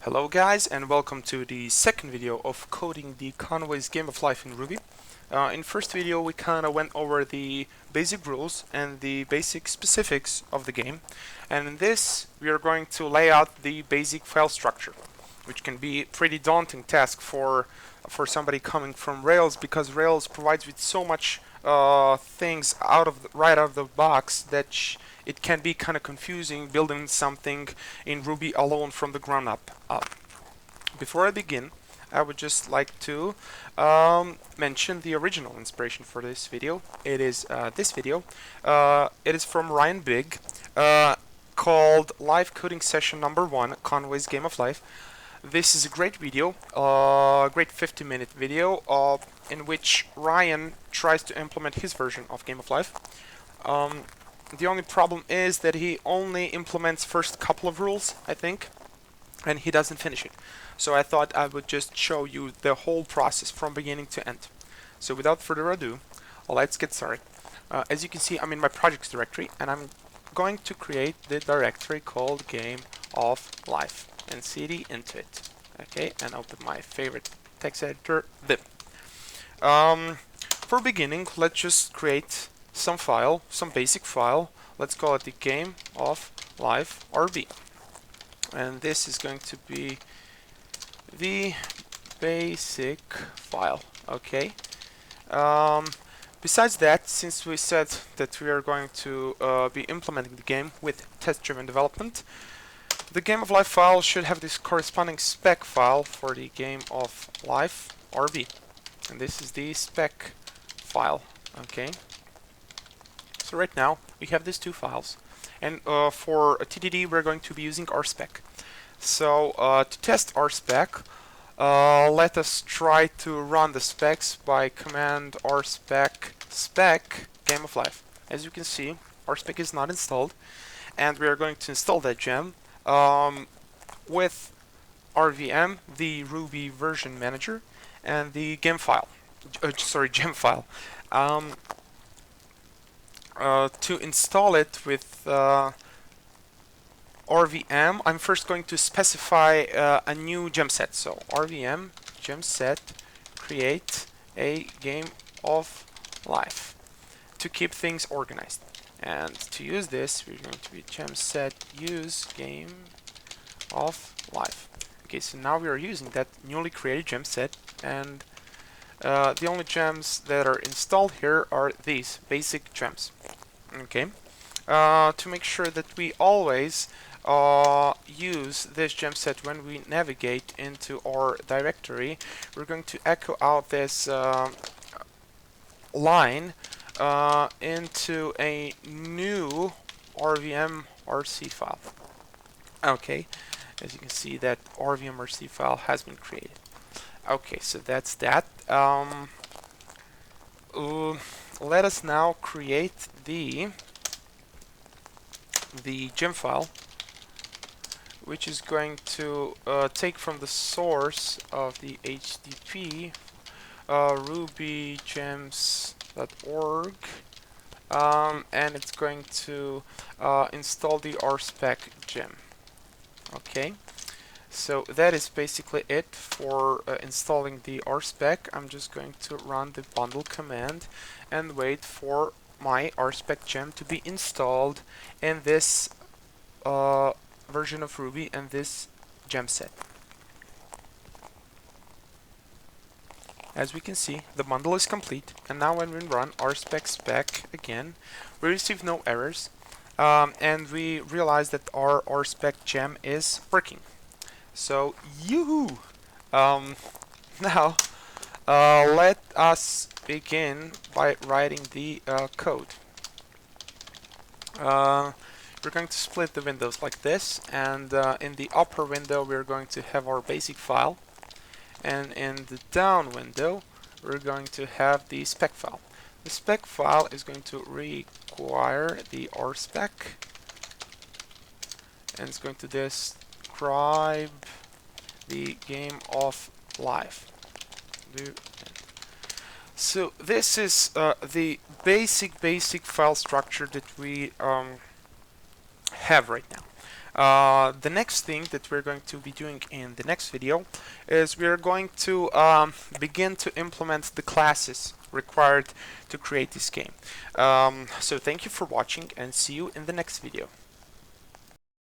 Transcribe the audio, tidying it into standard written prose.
Hello guys, and welcome to the second video of coding the Conway's Game of Life in Ruby. In first video we kinda went over the basic rules and the basic specifics of the game, and in this we are going to lay out the basic file structure, which can be a pretty daunting task for somebody coming from Rails, because Rails provides with so much things right out of the box that it can be kind of confusing building something in Ruby alone from the ground up. Before I begin, I would just like to mention the original inspiration for this video. It is this video. It is from Ryan Big, called Live Coding Session Number 1, Conway's Game of Life. This is a great video, great 50-minute video in which Ryan tries to implement his version of Game of Life. The only problem is that he only implements first couple of rules, I think, and he doesn't finish it. So I thought I would just show you the whole process from beginning to end. So without further ado, let's get started. As you can see, I'm in my projects directory, and I'm going to create the directory called Game of Life and cd into it. Okay, and open my favorite text editor, Vim. For beginning, let's just create some file, some basic file. Let's call it the Game of Life RB. And this is going to be the basic file. Okay. Besides that, since we said that we are going to be implementing the game with test-driven development, the Game of Life file should have this corresponding spec file for the Game of Life RB. And this is the spec file. Okay. So right now we have these two files, and for a TDD we're going to be using rspec. So to test rspec, let us try to run the specs by command rspec spec Game of Life. As you can see, rspec is not installed, and we are going to install that gem with rvm, the Ruby version manager, and the gem file. Gem file. To install it with rvm, I'm first going to specify a new gem set. So rvm gem set create a Game of Life to keep things organized. And to use this, we're going to be gem set use Game of Life. Okay, so now we are using that newly created gem set, and the only gems that are installed here are these basic gems. Okay. To make sure that we always use this gem set when we navigate into our directory, we're going to echo out this line into a new rvm rc file. Okay. As you can see, that rvm rc file has been created. Okay, so that's that. Let us now create the gem file, which is going to take from the source of the HTTP rubygems.org, and it's going to install the rspec gem. Okay. So that is basically it for installing the rspec. I'm just going to run the bundle command and wait for my rspec gem to be installed in this version of Ruby and this gem set. As we can see, the bundle is complete, and now when we run rspec spec again, we receive no errors, and we realize that our rspec gem is working. So, yoo-hoo! Now, let us begin by writing the code. We're going to split the windows like this, and in the upper window we're going to have our basic file, and in the down window we're going to have the spec file. The spec file is going to require the rspec, and it's going to describe the Game of Life. So this is the basic file structure that we have right now. The next thing that we're going to be doing in the next video is we are going to begin to implement the classes required to create this game. So thank you for watching and see you in the next video.